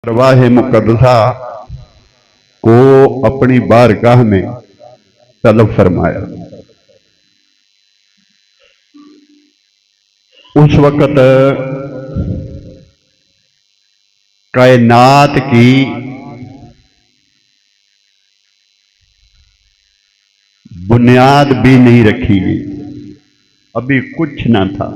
अरवाह मुकद्दसा को अपनी बारगाह में तलब फरमाया। उस वक़्त कायनात की बुनियाद भी नहीं रखी गई, अभी कुछ ना था,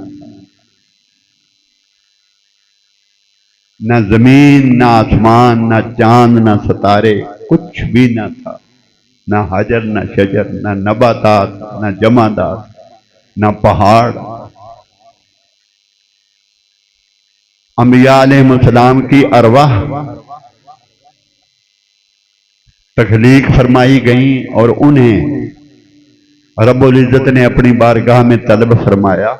न जमीन न आसमान न चांद न सितारे, कुछ भी ना था, न हजर न शजर न नबातात न जमादात न पहाड़। अंबिया अलैहिस्सलाम की अरवाह तख्लीक फरमाई गई और उन्हें रब्बुल इज्जत ने अपनी बारगाह में तलब फरमाया।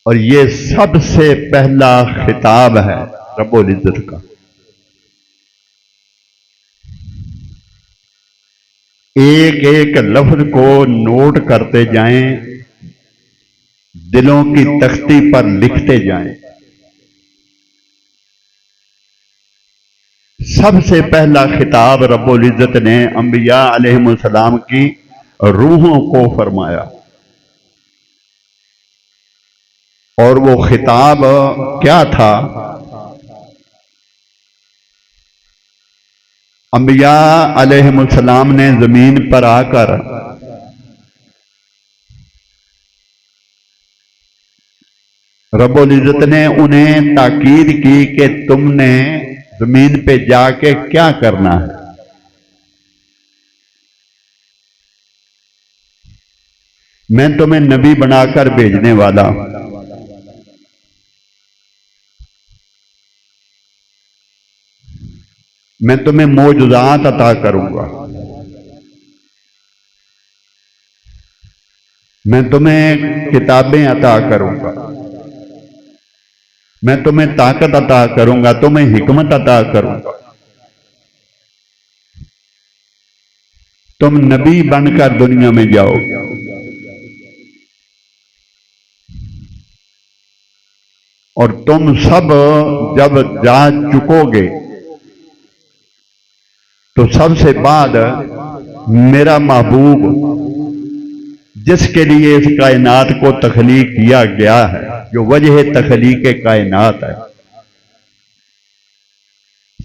और ये सबसे पहला खिताब है रब्बुल इज्जत का। एक एक लफ्ज को नोट करते जाएं, दिलों की तख्ती पर लिखते जाएं। सबसे पहला खिताब रब्बुल इज्जत ने अंबिया अलैहिस्सलाम की रूहों को फरमाया। और वो खिताब क्या था? अंबिया अलैहिस्सलाम ने जमीन पर आकर रब्बुल इज्जत ने उन्हें ताकीद की कि तुमने जमीन पे जाके क्या करना है। मैं तुम्हें नबी बनाकर भेजने वाला हूं। मैं तुम्हें मौजूदात अता करूंगा। मैं तुम्हें किताबें अता करूंगा। मैं तुम्हें ताकत अता करूंगा, तुम्हें हिकमत अता करूंगा। तुम नबी बनकर दुनिया में जाओगे। और तुम सब जब जा चुकोगे तो सबसे बाद मेरा महबूब जिसके लिए इस कायनात को तख्लीक किया गया है, जो वजह तख्लीक कायनात है,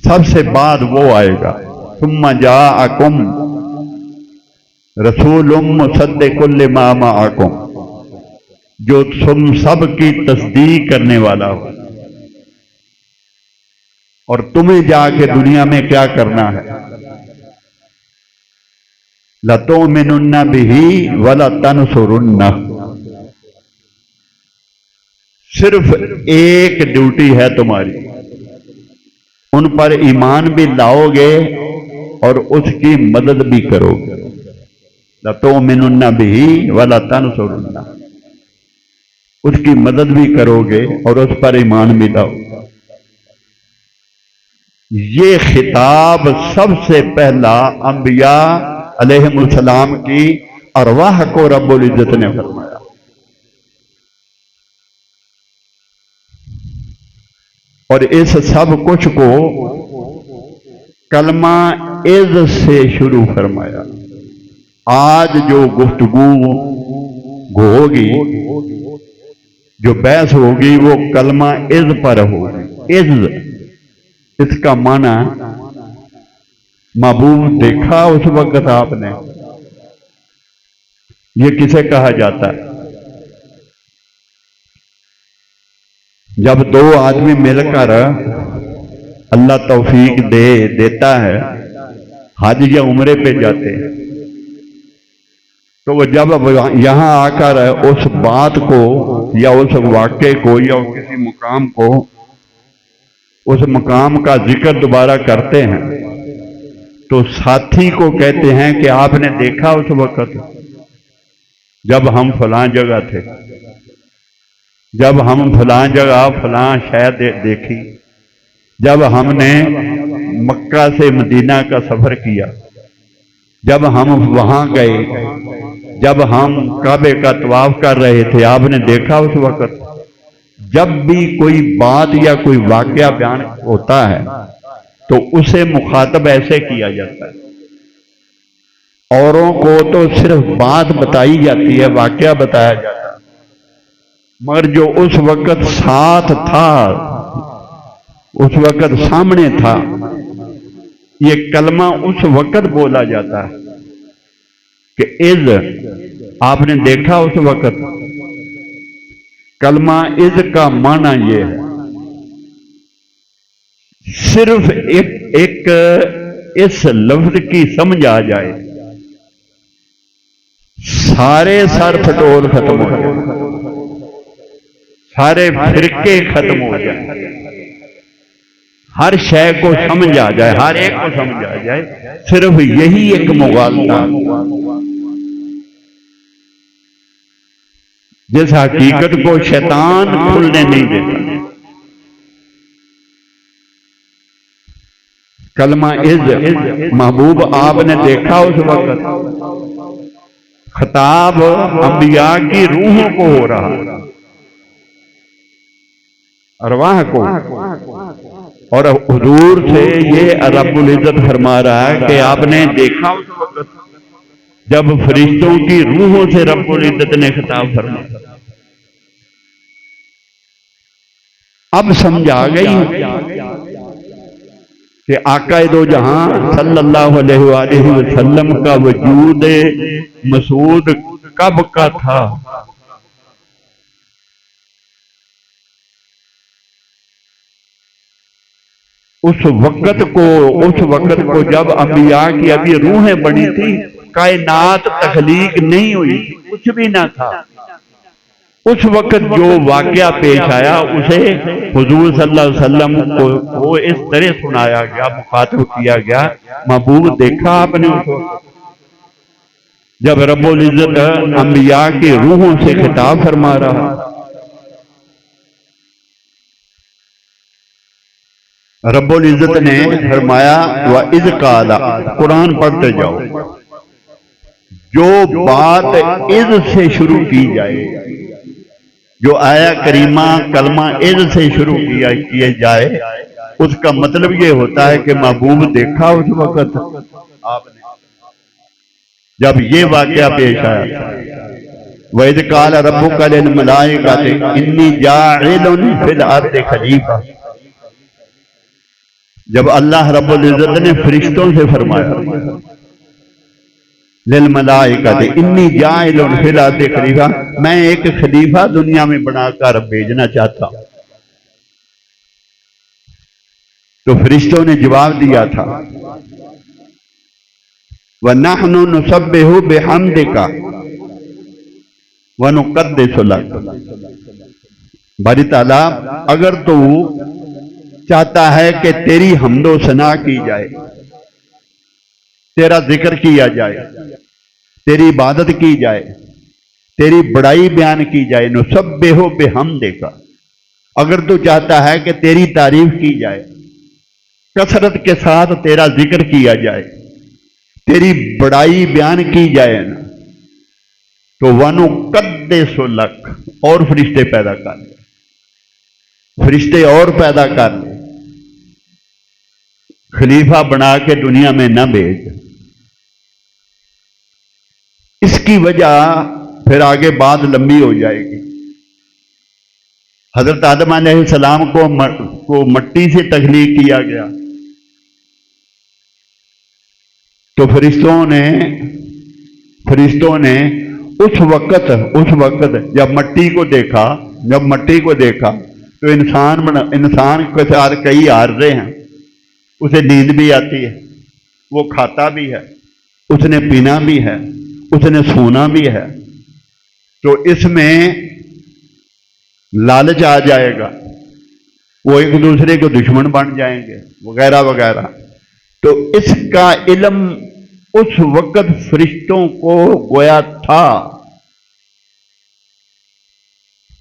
सबसे बाद वो आएगा। सुम्मा जाअकुम रसूलुम मुसद्दिकुल लिमा माअकुम, जो तुम सब की तस्दीक करने वाला हो। और तुम्हें जाके दुनिया में क्या करना है? लतुमिनुन्ना बिही वला तनसुरुन्ना। सिर्फ एक ड्यूटी है तुम्हारी, उन पर ईमान भी लाओगे और उसकी मदद भी करोगे। लतुमिनुन्ना बिही वला तनसुरुन्ना, उसकी मदद भी करोगे और उस पर ईमान भी लाओगे। ये खिताब सबसे पहला अंबिया अलैहिस्सलाम की अरवाह को रब्बुल इज्जत ने फरमाया। और इस सब कुछ को कलमा इज़ से शुरू फरमाया। आज जो गुफ्तगू होगी, जो बहस होगी, वो कलमा इज़ पर होगी। इज़ इसका माना महबूब देखा उस वक्त आपने, ये किसे कहा जाता है? जब दो आदमी मिलकर अल्लाह तौफीक देता है, हज या उम्रे पे जाते हैं, तो वो जब यहां आकर उस बात को या उस वाक्य को या किसी मुकाम को, उस मकाम का जिक्र दोबारा करते हैं, तो साथी को कहते हैं कि आपने देखा उस वक्त जब हम फलां जगह थे, जब हम फलां जगह फलां शहर देखी, जब हमने मक्का से मदीना का सफर किया, जब हम वहां गए, जब हम काबे का तवाफ कर रहे थे, आपने देखा उस वक्त। जब भी कोई बात या कोई वाकया बयान होता है तो उसे मुखातब ऐसे किया जाता है। औरों को तो सिर्फ बात बताई जाती है, वाकया बताया जाता है, मगर जो उस वक्त साथ था, उस वक्त सामने था, ये कलमा उस वक्त बोला जाता है कि इज, आपने देखा उस वक्त। कलमा इज का माना यह है, सिर्फ एक इस लफ्ज की समझ आ जाए, सारे सर फटोल खत्म हो जाए, सारे फिरके खत्म हो जाए, हर शय को समझ आ जाए, हर एक को समझ आ जाए, सिर्फ यही एक मुगालता, जिस हकीकत को शैतान खुलने नहीं देता। कलमा इज महबूब आपने देखा उस वक्त खिताब अंबिया की रूहों को हो रहा, अरवाह को, और हुजूर से ये रब्बुल इज्जत फरमा रहा है कि आपने देखा उस वक्त जब फरिश्तों की रूहों से रब्बुल इज्जत ने खिताब फरमाया। अब समझ आ गई कि आका दो जहां सल्लल्लाहु अलैहि वसल्लम का वजूद मसूद कब का था। उस वक्त को जब अंबिया की अभी रूहें बनी थी, कायनात तखलीक नहीं हुई, कुछ भी ना था। उस वक्त जो वाकया पेश आया उसे हुजूर सल्लल्लाहु अलैहि वसल्लम को इस तरह सुनाया गया, मुखातिब किया गया। महबूब देखा आपने उस वक्त जब रब्बुल इज्जत अंबिया की रूहों से खिताब फरमा रहा। रब्बुल इज्जत ने फरमाया व इज़ काला, कुरान पढ़ते जाओ, जो बात इज़ से शुरू की जाए, जो आया करीमा कलमा इज़ से शुरू किए जाए, उसका मतलब ये होता है कि महबूब देखा उस वक्त आपने जब ये वाकया पेश आया। वैद काल रब्बुका लिल मलाइकाति इन्नी जाइलुन फिल अर्दि खलीफा, जब अल्लाह रब्बुल इज्जत ने फरिश्तों से फरमाया लिल मलाइकाति इन्नी जाइलुन फिल अर्दि खलीफा, मैं एक खलीफा दुनिया में बनाकर भेजना चाहता हूं। तो फरिश्तों ने जवाब दिया था व नहनु नुसब्बिहु बिहम्दिका व नुक़द्दिसु लक। बारी ताला अगर तू चाहता है कि तेरी हम्दो सना की जाए, तेरा जिक्र किया जाए, तेरी इबादत की जाए, तेरी बड़ाई बयान की जाए, नुसब्बिहु बिहम्दिका, अगर तू चाहता है कि तेरी तारीफ की जाए, कसरत के साथ तेरा जिक्र किया जाए, तेरी बड़ाई बयान की जाए ना, तो वनुक़द्दिसु लक, और फरिश्ते पैदा कर ले, फरिश्ते और पैदा कर ले, खलीफा बना के दुनिया में न भेज। इसकी वजह फिर आगे बात लंबी हो जाएगी। हजरत आदम अलैहिस्सलाम को मट्टी से तख्लीक किया गया, तो फरिश्तों ने उस वक्त जब मट्टी को देखा तो इंसान के साथ कई आर्जे हैं। उसे नींद भी आती है, वो खाता भी है, उसने पीना भी है, उसने सोना भी है, तो इसमें लालच आ जाएगा, वो एक दूसरे को दुश्मन बन जाएंगे वगैरह वगैरह। तो इसका इल्म उस वक्त फरिश्तों को गोया था,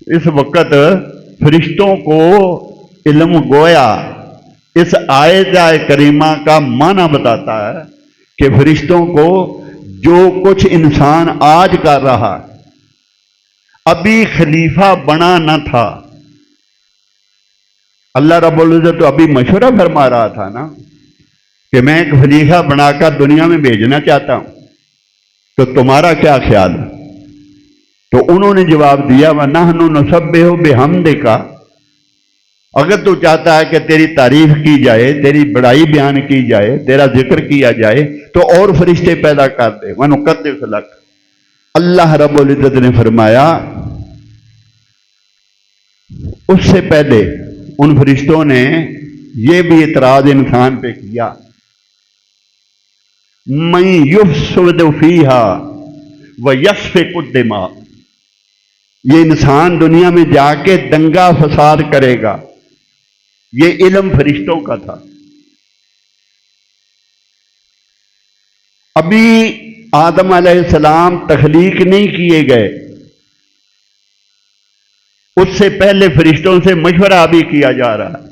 इस वक्त फरिश्तों को इल्म गोया। इस आयत करीमा का माना बताता है कि फरिश्तों को जो कुछ इंसान आज कर रहा है, अभी खलीफा बना न था, अल्लाह रब्बुल इज्जत तो अभी मशवरा फरमा रहा था ना कि मैं एक खलीफा बनाकर दुनिया में भेजना चाहता हूं, तो तुम्हारा क्या ख्याल है? तो उन्होंने जवाब दिया, व नहनु नुसब्बिहु बिहम्दिका, अगर तू चाहता है कि तेरी तारीफ की जाए, तेरी बड़ाई बयान की जाए, तेरा जिक्र किया जाए, तो और फरिश्ते पैदा कर दे। व नुक़द्दिसु लक। अल्लाह रब्बुल इज्जत ने फरमाया, उससे पहले उन फरिश्तों ने यह भी इतराज इंसान पे किया, मैं युफ्सिदु फीहा व यस्फिकु दिमा, ये इंसान दुनिया में जाके दंगा फसाद करेगा। ये इल्म फरिश्तों का था। अभी आदम अलैहिस्सलाम तख्लीक नहीं किए गए, उससे पहले फरिश्तों से मशवरा भी किया जा रहा है।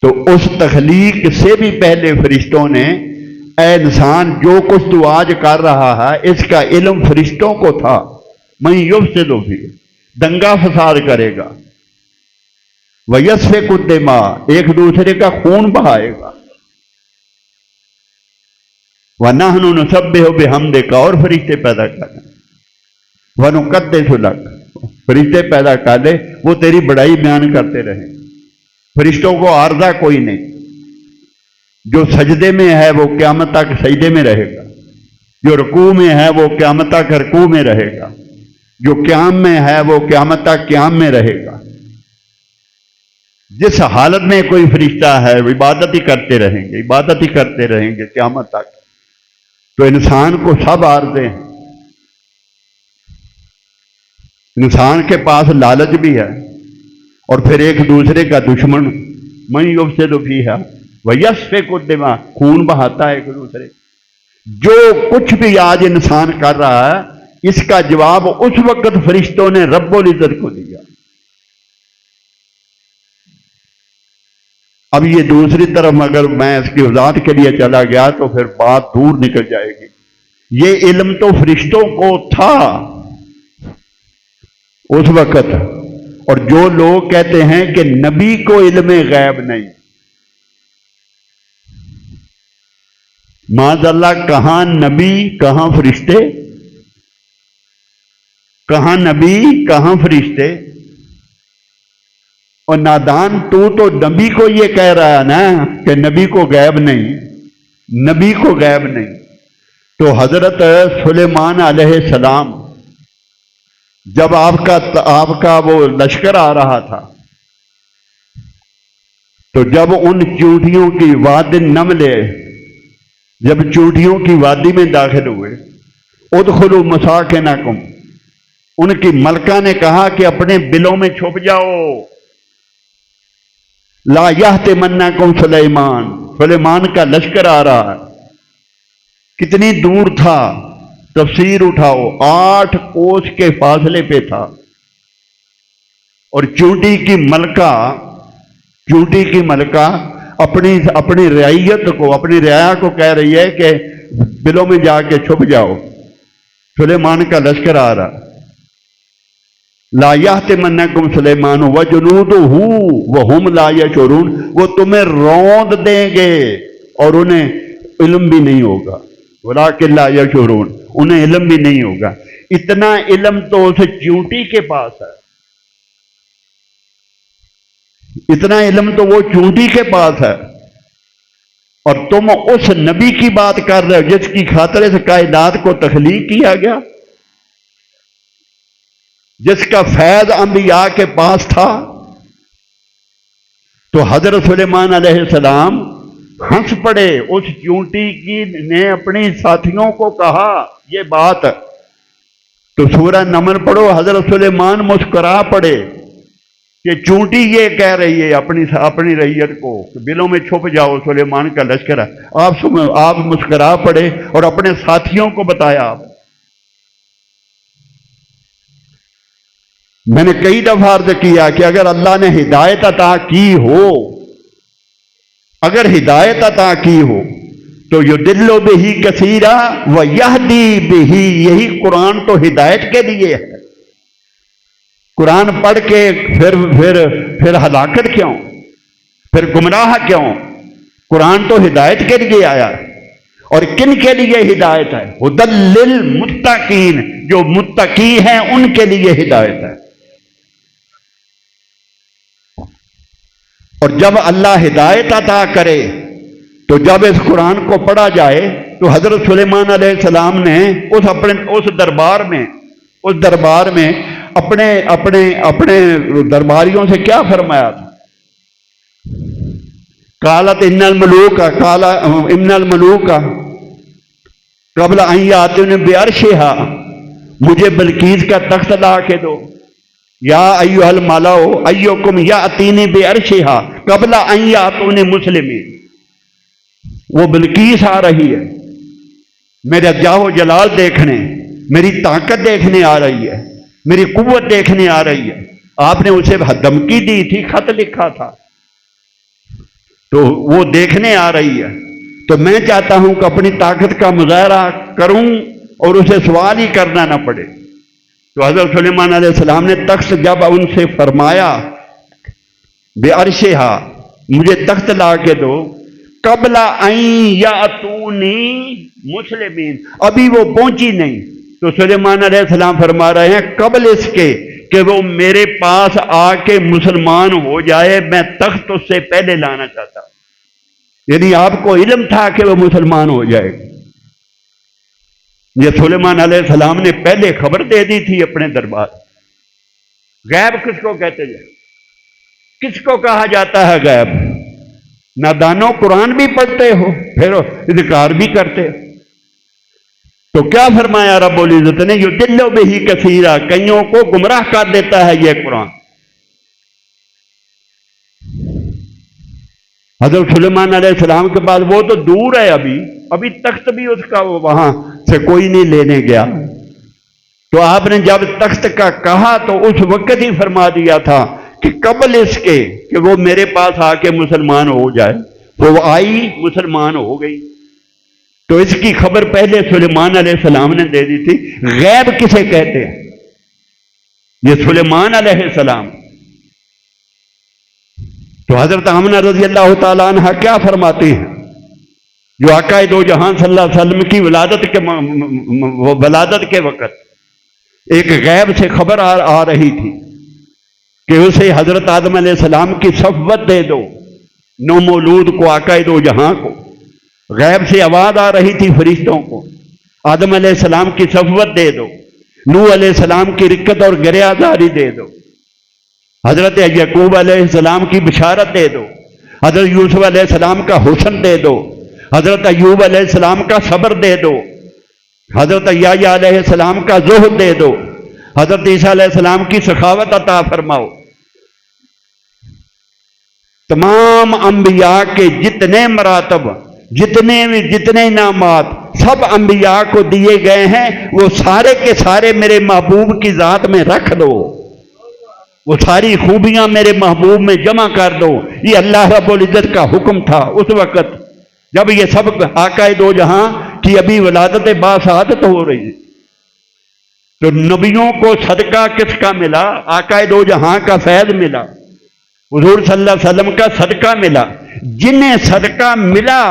तो उस तख्लीक से भी पहले फरिश्तों ने, ऐ इंसान जो कुछ तू आज कर रहा है इसका इल्म फरिश्तों को था। मैं युफ्सिदु फी, दंगा फसाद करेगा, वयस्फिकु दिमा, एक दूसरे का खून बहाएगा, व नहनु नुसब्बिहु बिहम्दिका, और फरिश्ते पैदा कर दे, व नुक़द्दिसु लक, फरिश्ते पैदा कर दे, वो तेरी बड़ाई बयान करते रहे। फरिश्तों को आर्जा कोई नहीं, जो सजदे में है वो क़यामत तक सजदे में रहेगा, जो रुकू में है वो क़यामत तक रुकू में रहेगा, जो क़याम में है वो क़यामत तक क़याम में रहेगा। जिस हालत में कोई फरिश्ता है वो इबादत ही करते रहेंगे, इबादत ही करते रहेंगे क़यामत तक। तो इंसान को सब आर्ज़े हैं। इंसान के पास लालच भी है और फिर एक दूसरे का दुश्मन। मैं युफ्सिदु फीहा व यस्फिकु दिमा, खून बहाता है एक दूसरे। जो कुछ भी आज इंसान कर रहा है इसका जवाब उस वक्त फरिश्तों ने रब्बुल इज्जत को दिया। अब ये दूसरी तरफ अगर मैं इसकी वजाहत के लिए चला गया तो फिर बात दूर निकल जाएगी। ये इल्म तो फरिश्तों को था उस वक्त, और जो लोग कहते हैं कि नबी को इल्म गैब नहीं, माज़अल्लाह, कहां नबी कहां फरिश्ते, कहां नबी कहां फरिश्ते। और नादान तू तो नबी को ये कह रहा है ना कि नबी को गैब नहीं, नबी को गैब नहीं। तो हजरत सुलेमान अलैहिस्सलाम जब आपका वो लश्कर आ रहा था, तो जब उन चूंटियों की वादी नमले, जब चूंटियों की वादी में दाखिल हुए, उदखुलू मसाकिनकुम, उनकी मलका ने कहा कि अपने बिलों में छुप जाओ। ला यहतिमन्नकुम सुलेमान, सुलेमान का लश्कर आ रहा है। कितनी दूर था, तफसीर उठाओ, 8 कोस के फासले पे था। और चूंटी की मलका अपनी रियायत को, अपनी रियाया को कह रही है कि बिलों में जाके छुप जाओ, सुलेमान का लश्कर आ रहा। ला यहतिमन्नकुम सुलेमान व जुनूदुहु व हुम ला यशउरून, वो तुम्हें रौंद देंगे और उन्हें इल्म भी नहीं होगा। वलाकिन ला यशउरून, उन्हें इल्म भी नहीं होगा। इतना इल्म तो उस चूंटी के पास है, इतना इल्म तो वो चूंटी के पास है, और तुम उस नबी की बात कर रहे हो जिसकी खातिर इस कायनात को तख्लीक किया गया, जिसका फैज अंबिया के पास था। तो हजरत सुलेमान अलैहिस्सलाम हंस पड़े। उस चूंटी की ने अपनी साथियों को कहा ये बात, तो सूरह नमल पढ़ो, हजरत सुलेमान मुस्कुरा पड़े कि चूंटी ये कह रही है अपनी रैयत को, बिलों में छुप जाओ, सुलेमान का लश्कर है। आप मुस्कुरा पड़े और अपने साथियों को बताया। आप, मैंने कई दफा अर्ज किया कि अगर अल्लाह ने हिदायत अता की हो, अगर हिदायत अता की हो तो युदिल्लु बिही कसीरा व यहदी बिही, यही कुरान तो हिदायत के लिए है। कुरान पढ़ के फिर हलाकत क्यों, फिर गुमराह क्यों? कुरान तो हिदायत के लिए आया, और किन के लिए हिदायत है? हुदल लिल मुत्तकीन, जो मुत्तकी हैं उनके लिए हिदायत है। और जब अल्लाह हिदायत अता करे तो जब इस कुरान को पढ़ा जाए तो हजरत सुलेमान अलैहिस्सलाम ने उस दरबार में अपने अपने अपने दरबारियों से क्या फरमाया था? कालत इन्नल मलूका कबल आते बेअर्शिहा, मुझे बिल्कीस का तख्त ला के दो। या अय्युहल मलाओ अय्युकुम यातीनी बेअर्शिहा कबल आतूनी मुस्लिमीन। वो बिल्कीस आ रही है, मेरा जाहो जलाल देखने, मेरी ताकत देखने आ रही है, मेरी कुव्वत देखने आ रही है। आपने उसे धमकी दी थी, खत लिखा था, तो वो देखने आ रही है। तो मैं चाहता हूं कि अपनी ताकत का मुजाहरा करूं और उसे सवाल ही करना ना पड़े। तो हजरत सुलेमान अलैहिस्सलाम ने तख्त जब उनसे फरमाया बेअर्शिहा, मुझे तख्त ला के दो, कबला आई या अतूनी मुस्लिमीन, अभी वो पहुंची नहीं। तो सुलेमान अलैहिस्सलाम फरमा रहे हैं कबल इसके कि वो मेरे पास आके मुसलमान हो जाए, मैं तख्त उससे पहले लाना चाहता। यानी आपको इल्म था कि वो मुसलमान हो जाएगा। ये सुलेमान अलैहिस्सलाम ने पहले खबर दे दी थी अपने दरबार। गैब किसको कहते हैं? किसको कहा जाता है गैब? नादानो कुरान भी पढ़ते हो, फिर इनकार भी करते हो। तो क्या फरमाया रब्बुल इज्जत ने? युदिल्लु बिही कसीरा, कईयों को गुमराह कर देता है यह कुरान। हजरत सुलेमान अलैहिस्सलाम के बाद वो तो दूर है, अभी तख्त भी उसका वहां से कोई नहीं लेने गया। तो आपने जब तख्त का कहा तो उस वक्त ही फरमा दिया था कि कबल इसके कि वो मेरे पास आके मुसलमान हो जाए। वो आई, मुसलमान हो गई। तो इसकी खबर पहले सुलेमान अलैहिस्सलाम ने दे दी थी। गैब किसे कहते हैं? ये सुलेमान अलैहिस्सलाम। तो हजरत आमिना रज़ियल्लाहु ताला अन्हा क्या फरमाती हैं? जो आका दो जहां सल्लल्लाहु अलैहि वसल्लम की वलादत के वक़्त एक गैब से खबर आ रही थी कि उसे हजरत आदम अलैहिस्सलाम की सफ़वत दे दो, नो मौलूद को, आका दो जहां को। गैब से आवाज आ रही थी फरिश्तों को, आदम अलैहिस्सलाम की सफ़वत दे दो, नूह अलैहिस्सलाम की रिक्कत और गिरयाजारी दे दो, हजरत यकूब अलैहिस्सलाम की बिशारत दे दो, हजरत यूसुफ अलैहिस्सलाम का हुस्न दे दो, हजरत अय्यूब अलैहिस्सलाम का सब्र दे दो, हजरत याह्या अलैहिस्सलाम का ज़ुहद दे दो, हजरत ईसा अलैहिस्सलाम की सखावत अता फरमाओ। तमाम अंबिया के जितने मरातब, जितने इनामात सब अंबिया को दिए गए हैं, वो सारे के सारे मेरे महबूब की जात में रख दो। वो सारी खूबियां मेरे महबूब में जमा कर दो। ये अल्लाह रब्बुल इज्जत का हुक्म था उस वक़्त जब ये सब आका दो जहां की अभी वलादत बासादत हो रही है। तो नबियों को सदका किसका मिला? आका दो जहां का फैज मिला, हुजूर सल्लल्लाहु अलैहि वसल्लम का सदका मिला। जिन्हें सदका मिला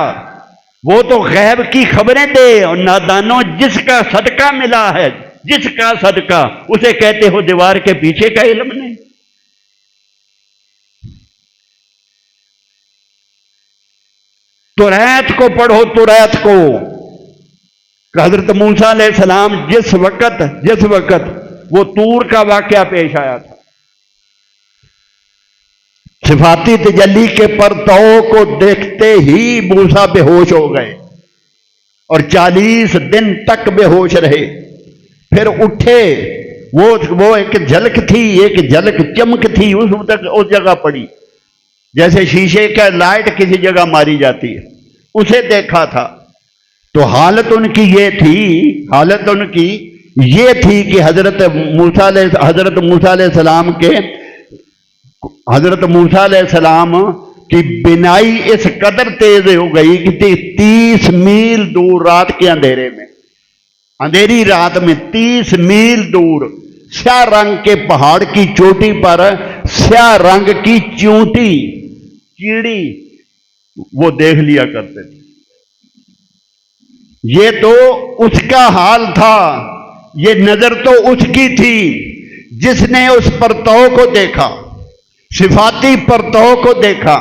वो तो गैब की खबरें दे। और नादानो, जिसका सदका मिला है, जिसका सदका, उसे कहते हो दीवार के पीछे का इल्म नहीं। तुरैत को पढ़ो, तुरैत को। हजरत मूसा अलैहिस्सलाम जिस वक़्त वो तूर का वाकया पेश आया था, सिफाती तजल्ली के परतों को देखते ही मूसा बेहोश हो गए और 40 दिन तक बेहोश रहे। फिर उठे, वो एक झलक थी, एक झलक चमक थी उस जगह पड़ी, जैसे शीशे का लाइट किसी जगह मारी जाती है, उसे देखा था। तो हालत उनकी ये थी कि हजरत मूसा अलैहिस्सलाम की बिनाई इस कदर तेज हो गई कि 30 मील दूर रात के अंधेरे में, अंधेरी रात में 30 मील दूर स्याह रंग के पहाड़ की चोटी पर स्याह रंग की चूंटी कीड़ी वो देख लिया करते थे। ये तो उसका हाल था, ये नजर तो उसकी थी जिसने उस परतों को देखा, सिफाती परतों को देखा,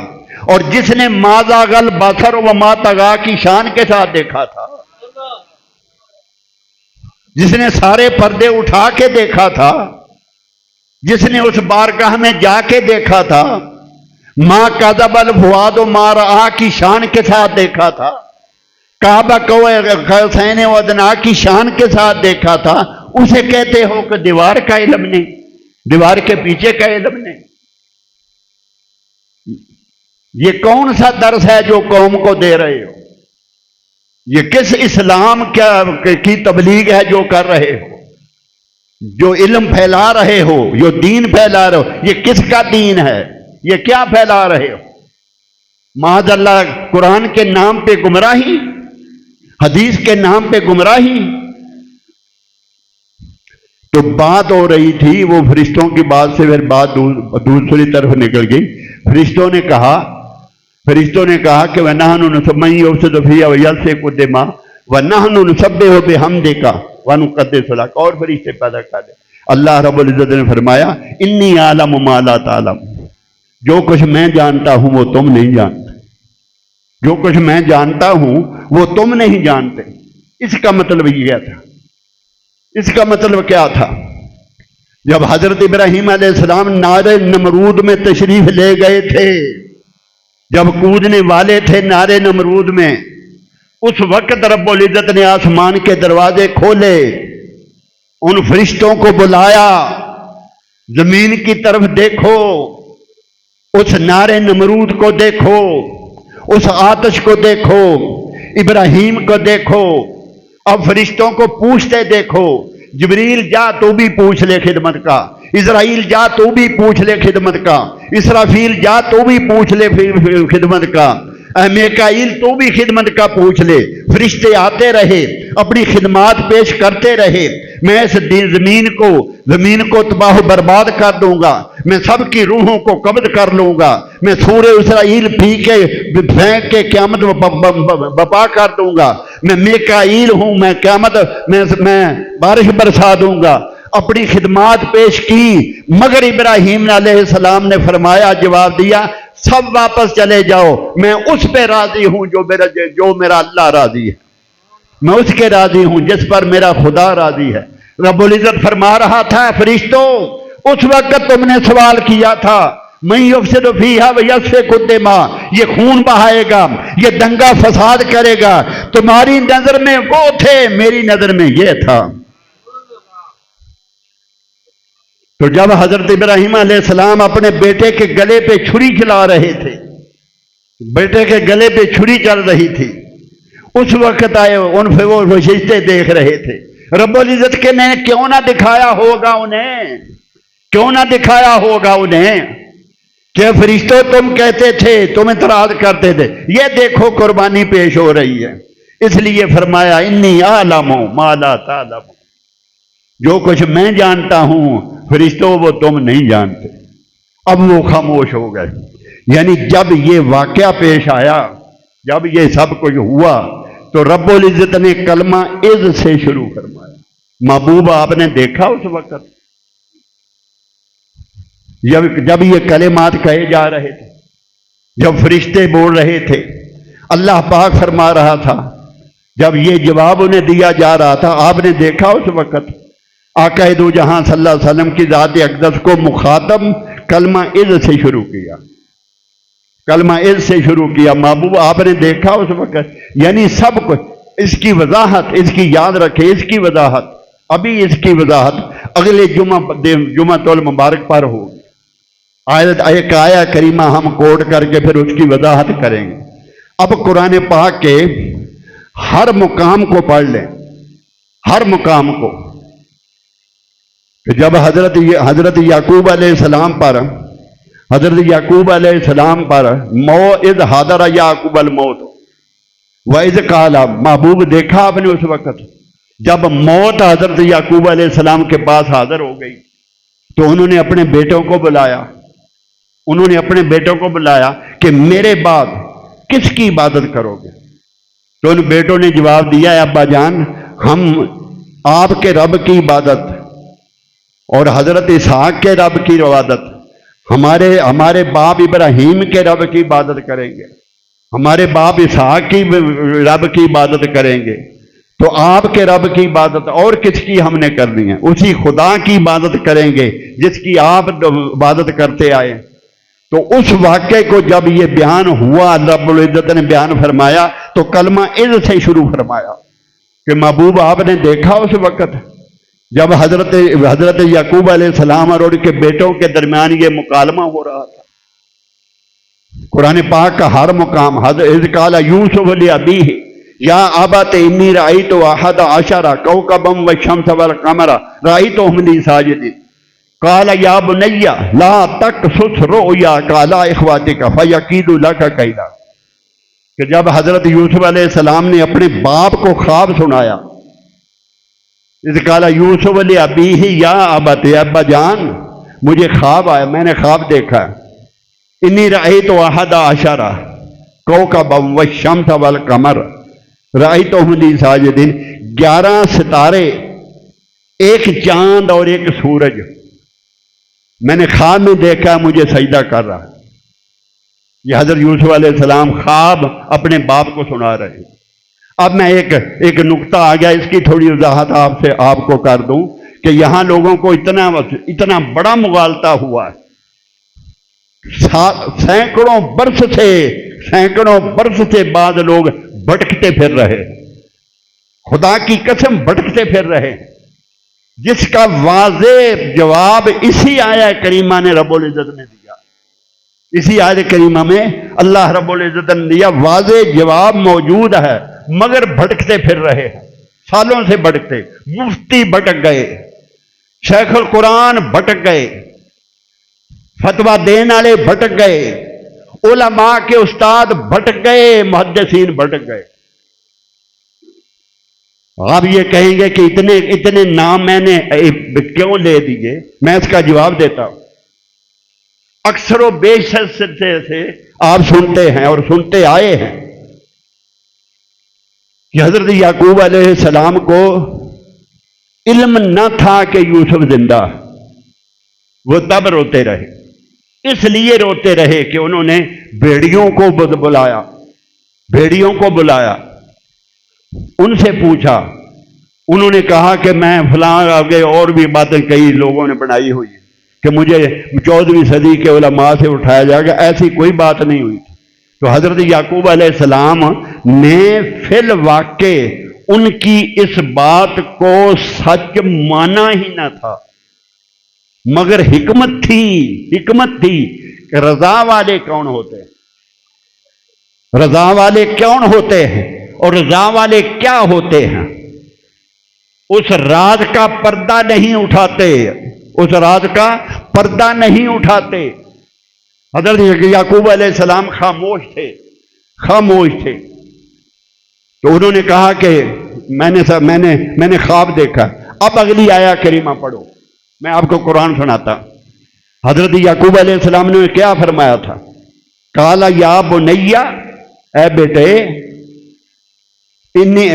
और जिसने माजागल बसर व मातगा की शान के साथ देखा था, जिसने सारे पर्दे उठा के देखा था, जिसने उस बारगाह में जाके देखा था, मां कदबल फुआद मां रहा की शान के साथ देखा था, काबा कौसैन वदना की शान के साथ देखा था, उसे कहते हो कि दीवार का इल्म नहीं, दीवार के पीछे का इल्म नहीं। ये कौन सा दर्स है जो कौम को दे रहे हो? ये किस इस्लाम की तबलीग है जो कर रहे हो, जो इल्म फैला रहे हो, जो दीन फैला रहे हो? ये किसका दीन है? ये क्या फैला रहे हो? माज़अल्लाह कुरान के नाम पे गुमराही, हदीस के नाम पे गुमराही। तो बात हो रही थी वो फरिश्तों की बात से, फिर बात दूसरी तरफ निकल गई। फरिश्तों ने कहा कि वह नहनु नुसब्बिहु वयसे कुद्दमा व नहनु नुसब्बिहु बिहम्दिका व नुक़द्दिसु लक, और फरिश्ते पैदा कर दे। अल्लाह रब्बुल इज़्ज़त ने फरमाया इन्नी आलमु मा ला तालम, जो कुछ मैं जानता हूं वो तुम नहीं जानते, जो कुछ मैं जानता हूं वो तुम नहीं जानते। इसका मतलब यह था, इसका मतलब क्या था? जब हजरत इब्राहीम अलैहिस्सलाम नारे नमरूद में तशरीफ ले गए थे, जब कूदने वाले थे नारे नमरूद में, उस वक्त रब्बुल इज़्ज़त ने आसमान के दरवाजे खोले, उन फरिश्तों को बुलाया, जमीन की तरफ देखो, उस नारे नमरूद को देखो, उस आतिश को देखो, इब्राहीम को देखो, अब फरिश्तों को पूछते देखो, जिब्रील जा तू भी पूछ ले खिदमत का, इज़राइल जा तू भी पूछ ले खिदमत का, इसराफील जा तू भी पूछ ले खिदमत का, मीकाईल तू भी खिदमत का पूछ ले। फरिश्ते आते रहे, अपनी खिदमात पेश करते रहे। मैं इस जमीन को तबाह बर्बाद कर दूंगा, मैं सबकी रूहों को कब्ज कर लूंगा, मैं सूरे इसराइल पी के फेंक के क़यामत बपा कर दूंगा, मैं मीकाईल हूं, मैं क़यामत मैं बारिश बरसा दूंगा। अपनी खिदमात पेश की, मगर इब्राहीम अलैहिस्सलाम ने फरमाया, जवाब दिया, सब वापस चले जाओ, मैं उस पे राजी हूं जो मेरा अल्लाह राजी है, मैं उसके राजी हूं जिस पर मेरा खुदा राजी है। रब्बुल इज़्ज़त फरमा रहा था, फरिश्तों उस वक्त तुमने सवाल किया था, मैं युफ्सिदु फीहा व यस्फिकु दिमा, ये खून बहाएगा, ये दंगा फसाद करेगा, तुम्हारी नजर में वो थे, मेरी नजर में ये था। तो जब हजरत इब्राहीम अलैहिस्सलाम अपने बेटे के गले पे छुरी चला रहे थे, बेटे के गले पे छुरी चल रही थी, उस वक्त आए उन वो फरिश्ते देख रहे थे। रब्बुल इज़्ज़त के ने क्यों ना दिखाया होगा उन्हें, क्यों ना दिखाया होगा उन्हें कि फरिश्तों तुम कहते थे, तुम इतराज करते थे, ये देखो कुर्बानी पेश हो रही है। इसलिए फरमाया इन्नी आलमु मा ला तालमू, जो कुछ मैं जानता हूं फरिश्तों वो तुम नहीं जानते। अब वो खामोश हो गए। यानी जब ये वाकया पेश आया, जब ये सब कुछ हुआ, तो रब्बुल इज़्ज़त ने कलमा इज़ से शुरू फरमाया। महबूब आपने देखा उस वक्त जब ये कलेमात कहे जा रहे थे, जब फरिश्ते बोल रहे थे, अल्लाह पाक फरमा रहा था, जब ये जवाब उन्हें दिया जा रहा था, आपने देखा उस वक्त आका दो जहां सल्लल्लाहु अलैहि वसल्लम की ज़ात अक़दस को मुखातब कलमा इज़ से शुरू किया, कलमा इज़ से शुरू किया। महबूब आपने देखा उस वक्त, यानी सब कुछ इसकी वजाहत, इसकी याद रखे, इसकी वजाहत, अभी इसकी वजाहत अगले जुमातुल मुबारक पर होगी। एक आया करीमा हम कोट करके फिर उसकी वजाहत करेंगे। अब कुरान पाक के हर मुकाम को पढ़ लें, हर मुकाम को। जब हजरत याकूब अलैहिस्सलाम पर, हजरत याकूब अलैहिस्सलाम पर मौइज़ हादर याकूब अल मौत वइज़ काला, महबूब देखा आपने उस वक्त जब मौत हजरत याकूब अलैहिस्सलाम के पास हाजिर हो गई तो उन्होंने अपने बेटों को बुलाया। उन्होंने अपने बेटों को बुलाया कि मेरे बाद किसकी इबादत करोगे? तो उन बेटों ने जवाब दिया, अब्बा जान, हम आपके रब की इबादत और हजरत इसहाक के रब की इबादत, हमारे बाप इब्राहीम के रब की इबादत करेंगे, हमारे बाप इसहाक की रब की इबादत करेंगे, तो आपके रब की इबादत और किसकी हमने करनी है? उसी खुदा की इबादत करेंगे जिसकी आप इबादत करते आए। तो उस वाक्य को जब ये बयान हुआ, रब्बुल इज्जत ने बयान फरमाया, तो कलमा इज़ से शुरू फरमाया कि महबूब आपने देखा उस वक़्त जब हजरत याकूब अलैहिस्सलाम और उनके बेटों के दरमियान ये मुकालमा हो रहा था। कुरान पाक का हर मुकाम इज़ क़ाला यूसुफ़ लि अबीही या अबत इन्नी रअयतु अहद अशरा कौकबम व शम्स वल क़मर रअयतुहुम ली साजिदीन क़ाला या बुनय्या ला तक़सुस रुया क़ाला इख़्वातिका फ़यकीदु लका कैदा। कि जब हजरत यूसुफ अलैहिस्सलाम ने अपने बाप को ख्वाब सुनाया, इस काला यूसुफ ले अबी ही या अबत, अब्बा जान मुझे ख्वाब आया, मैंने ख्वाब देखा, इन्नी रअयतु अहदा अशरा कौकबम व शम्स वल क़मर रअयतुहुम ली साजिदीन, 11 सितारे, एक चांद और एक सूरज मैंने ख्वाब में देखा, मुझे सजदा कर रहा है। ये हजरत यूसुफ अलैहिस्सलाम ख्वाब अपने बाप को सुना रहे हैं। अब मैं एक नुक्ता आ गया, इसकी थोड़ी वजाहत आपको कर दूं कि यहां लोगों को इतना बड़ा मुगालता हुआ है। सैकड़ों बरस से बाद लोग भटकते फिर रहे, खुदा की कसम भटकते फिर रहे, जिसका वाज़े जवाब इसी आयत करीमा ने रब्बुल इज्जत ने दिया। इसी आयत करीमा में अल्लाह रब्बुल इज्जत ने दिया, वाज़े जवाब मौजूद है, मगर भटकते फिर रहे हैं, सालों से भटकते। मुफ्ती भटक गए, शेखुल कुरान भटक गए, फतवा देने वाले भटक गए, उलमा के उस्ताद भटक गए, मुहद्दिसीन भटक गए। आप ये कहेंगे कि इतने नाम मैंने क्यों ले दिए? मैं इसका जवाब देता हूं। अक्सर व बेशक से आप सुनते हैं और सुनते आए हैं कि हजरत याकूब अलैहिस्सलाम को इल्म न था कि यूसुफ जिंदा। वो तब रोते रहे, इसलिए रोते रहे कि उन्होंने भेड़ियों को बुलाया, उनसे पूछा, उन्होंने कहा कि मैं फलां आगे और भी बातें कई लोगों ने बनाई हुई है कि मुझे 14वीं सदी के उलमा से उठाया जाएगा, ऐसी कोई बात नहीं हुई थी। तो हजरत याकूब अलैहिस्सलाम ने फिल वाक़े उनकी इस बात को सच माना ही ना था, मगर हिकमत थी कि रजा वाले कौन होते हैं, रजा वाले कौन होते हैं और रजा वाले क्या होते हैं, उस राज का पर्दा नहीं उठाते, उस राज का पर्दा नहीं उठाते। हजरत याकूब अलैहिस्सलाम खामोश थे। तो उन्होंने कहा कि मैंने ख्वाब देखा। अब अगली आया करीमा पढ़ो, मैं आपको कुरान सुनाता। हजरत याकूब अलैहिस्सलाम ने क्या फरमाया था? काला या बुनैया, ऐ बेटे, इन्नी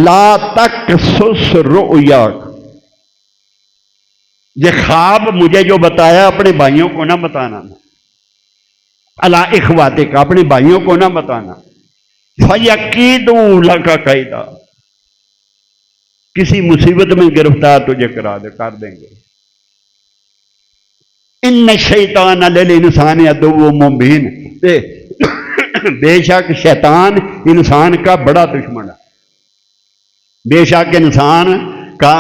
ला तक़सुस रुयाक, ये ख्वाब मुझे जो बताया अपने भाइयों को ना बताना, अला इख़्वातिक, अपने भाइयों को ना बताना, फ़यकीदू लका कैदा, किसी मुसीबत में गिरफ्तार तुझे कर देंगे। इन्न शैतान लिल इंसान अदुव्वुम मुबीन, बेशक शैतान इंसान का बड़ा दुश्मन है। बेशक इंसान का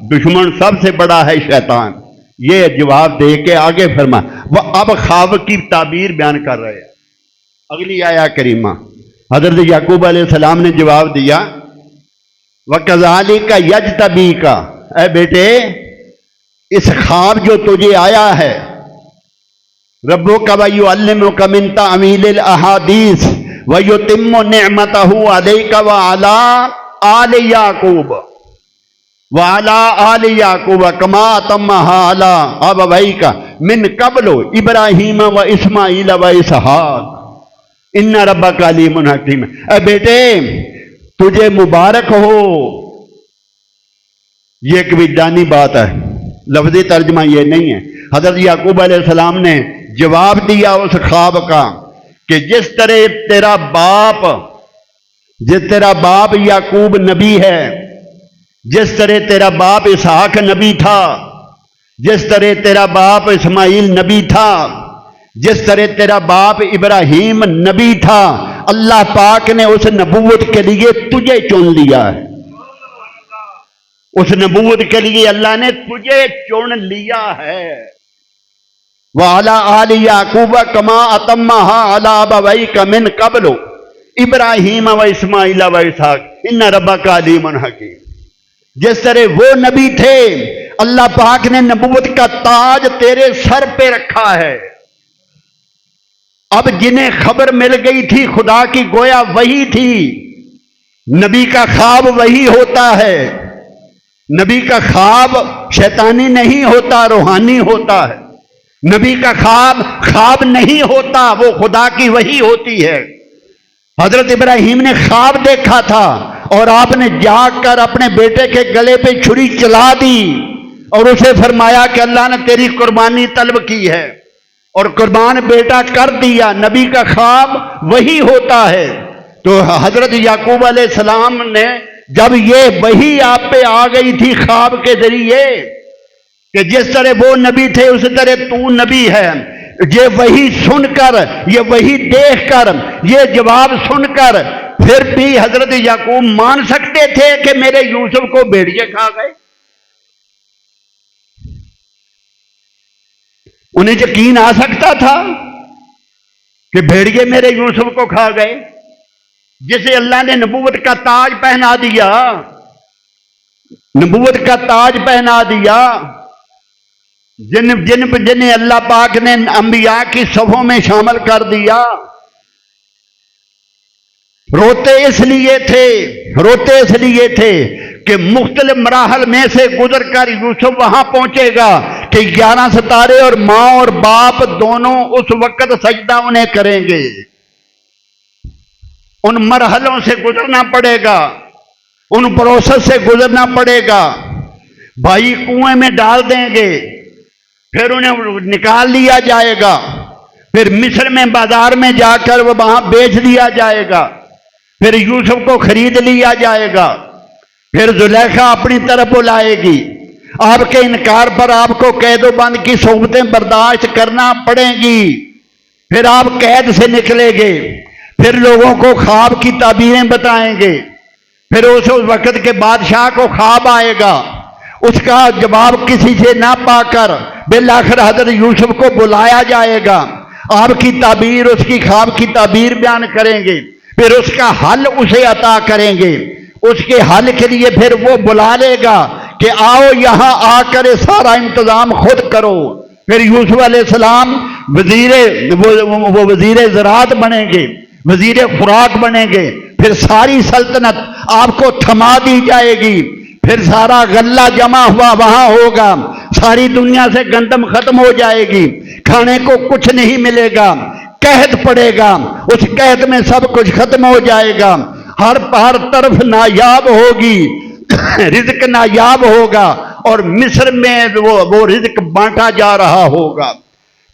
दुश्मन सबसे बड़ा है शैतान। ये जवाब दे के आगे फरमा, वह अब ख्वाब की ताबीर बयान कर रहे हैं। अगली आया करीमा, हजरत याकूब अलैहिस्सलाम ने जवाब दिया, वकज़ालिका यज्तबीका, ऐ बेटे, इस ख्वाब जो तुझे आया है, रब्बुका व युअल्लिमुका मिन तावीलिल अहादीस व युतिम्मु निअमतहु अलैका व अला आल याकूब वाला आल याकूब कमा तम्मा आला अब वही का मिन कबलो इब्राहिम व इस्माइल व इसहाक इन्ना रब्बका अलीमुन हकीम। बेटे तुझे मुबारक हो। ये एक विज्ञानी बात है, लफ्जी तर्जमा ये नहीं है। हजरत याकूब अलैहिस्सलाम ने जवाब दिया उस ख्वाब का कि जिस तेरा बाप याकूब नबी है, जिस तरह तेरा बाप इसहाक नबी था, जिस तरह तेरा बाप इस्माइल नबी था, जिस तरह तेरा बाप इब्राहिम नबी था, अल्लाह पाक ने उस नबूवत के लिए तुझे चुन लिया है। उस नबूवत के लिए अल्लाह ने तुझे चुन लिया है। वाला आल याकूब कमा अतम्मा अला अबवैका मिन कबलो इब्राहिम व इस्माइल व इसहाक इन्ना रब्बका अलीमुन हकीम। जिस तरह वो नबी थे, अल्लाह पाक ने नबूवत का ताज तेरे सर पे रखा है। अब जिन्हें खबर मिल गई थी खुदा की, गोया वही थी। नबी का ख्वाब वही होता है। नबी का ख्वाब शैतानी नहीं होता, रूहानी होता है। नबी का ख्वाब नहीं होता, वो खुदा की वही होती है। हजरत इब्राहिम ने ख्वाब देखा था और आपने जाकर अपने बेटे के गले पे छुरी चला दी और उसे फरमाया कि अल्लाह ने तेरी कुर्बानी तलब की है और कुर्बान बेटा कर दिया। नबी का ख्वाब वही होता है। तो हजरत याकूब अलैहिस्सलाम ने जब ये वही आप पे आ गई थी ख्वाब के जरिए कि जिस तरह वो नबी थे उस तरह तू नबी है, ये वही सुनकर, ये वही देखकर, ये जवाब सुनकर फिर भी हजरत याकूब मान सकते थे कि मेरे यूसुफ को भेड़िए खा गए? उन्हें यकीन आ सकता था कि भेड़िए मेरे यूसुफ को खा गए, जिसे अल्लाह ने नबूवत का ताज पहना दिया, नबूवत का ताज पहना दिया, जिन्हें अल्लाह पाक ने अंबिया की सफ़ों में शामिल कर दिया। रोते इसलिए थे कि मुख्तलिफ मराहल में से गुजर कर यूसुफ वहां पहुंचेगा कि 11 सितारे और मां और बाप दोनों उस वक्त सजदा उन्हें करेंगे। उन मरहलों से गुजरना पड़ेगा, उन प्रोसेस से गुजरना पड़ेगा। भाई कुएं में डाल देंगे, फिर उन्हें निकाल लिया जाएगा, फिर मिस्र में बाजार में जाकर वो वहां बेच दिया जाएगा, फिर यूसुफ को खरीद लिया जाएगा, फिर जुलेखा अपनी तरफ बुलाएगी। आपके इनकार पर आपको कैदोबंद की सोबतें बर्दाश्त करना पड़ेंगी। फिर आप कैद से निकलेंगे, फिर लोगों को ख्वाब की ताबीरें बताएंगे, फिर उस वक्त के बादशाह को ख्वाब आएगा, उसका जवाब किसी से ना पाकर बिलाखिर हजरत यूसुफ को बुलाया जाएगा। आपकी ताबीर, उसकी ख्वाब की ताबीर बयान करेंगे, फिर उसका हल उसे अता करेंगे। उसके हल के लिए फिर वो बुला लेगा कि आओ यहां आकर सारा इंतजाम खुद करो। फिर यूसुफ अलैहिस्सलाम वो वजीर ज़राअत बनेंगे, वजीर खुराक बनेंगे, फिर सारी सल्तनत आपको थमा दी जाएगी, फिर सारा गल्ला जमा हुआ वहां होगा, सारी दुनिया से गंदम खत्म हो जाएगी, खाने को कुछ नहीं मिलेगा, कहत पड़ेगा, उस कहत में सब कुछ खत्म हो जाएगा, हर तरफ नायाब होगी, रिज्क नायाब होगा और मिस्र में वो रिज्क बांटा जा रहा होगा,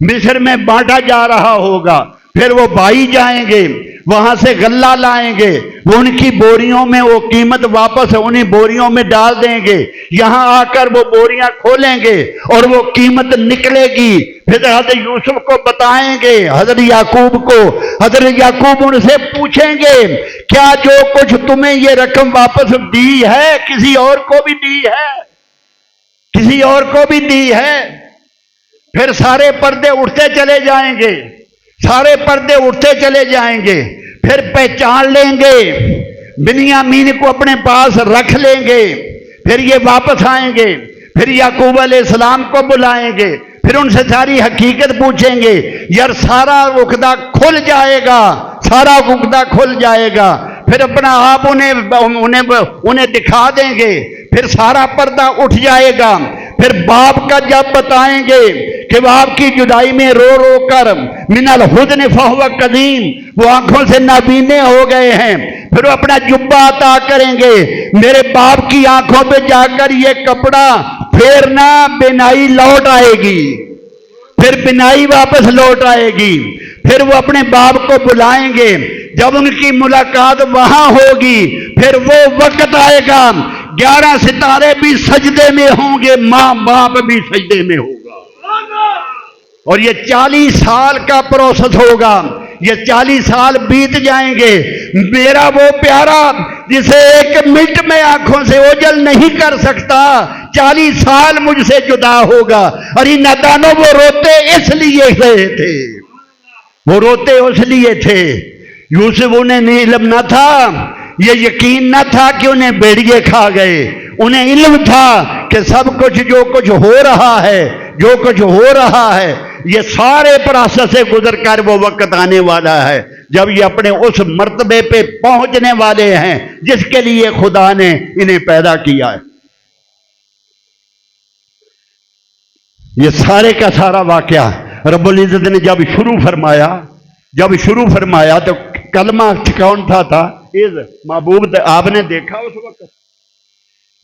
मिस्र में बांटा जा रहा होगा। फिर वो भाई जाएंगे, वहां से गल्ला लाएंगे, वो उनकी बोरियों में वो कीमत वापस उन्हीं बोरियों में डाल देंगे, यहां आकर वो बोरियां खोलेंगे और वो कीमत निकलेगी। फिर हजरत यूसुफ को बताएंगे, हजरत याकूब को, हजरत याकूब उनसे पूछेंगे क्या जो कुछ तुम्हें ये रकम वापस दी है किसी और को भी दी है, किसी और को भी दी है? फिर सारे पर्दे उठते चले जाएंगे, सारे पर्दे उठते चले जाएंगे, फिर पहचान लेंगे, बिन्यामीन को अपने पास रख लेंगे, फिर ये वापस आएंगे, फिर याकूब अलैहिस्सलाम को बुलाएंगे, फिर उनसे सारी हकीकत पूछेंगे। यार सारा उकदा खुल जाएगा, सारा उकदा खुल जाएगा। फिर अपना आप उन्हें दिखा देंगे, फिर सारा पर्दा उठ जाएगा। फिर बाप का जब बताएंगे कि बाप की जुदाई में रो रो कर मिनल हुज़्न फहुव कदीम, वो आंखों से नाबीने हो गए हैं, फिर वो अपना जुब्बा अता करेंगे, मेरे बाप की आंखों पे जाकर ये कपड़ा फेरना, बिनाई लौट आएगी, फिर बिनाई वापस लौट आएगी। फिर वो अपने बाप को बुलाएंगे, जब उनकी मुलाकात वहां होगी, फिर वो वक्त आएगा 11 सितारे भी सजदे में होंगे, मां बाप भी सजदे में होगा, और ये 40 साल का प्रोसेस होगा। ये 40 साल बीत जाएंगे, मेरा वो प्यारा जिसे 1 मिनट में आंखों से ओझल नहीं कर सकता, 40 साल मुझसे जुदा होगा। अरे नादानो, वो रोते इसलिए गए थे, वो रोते इसलिए थे। यूसुफ उन्हें इल्म न था, ये यकीन न था कि उन्हें भेड़िए खा गए, उन्हें इल्म था कि सब कुछ जो कुछ हो रहा है, जो कुछ हो रहा है, ये सारे प्रोसेस से गुजर कर वो वक्त आने वाला है जब ये अपने उस मर्तबे पे पहुंचने वाले हैं जिसके लिए खुदा ने इन्हें पैदा किया है। ये सारे का सारा वाकया रब्बुल इज्जत ने जब शुरू फरमाया तो कलमा कौन था इज महबूब। आपने देखा उस वक्त,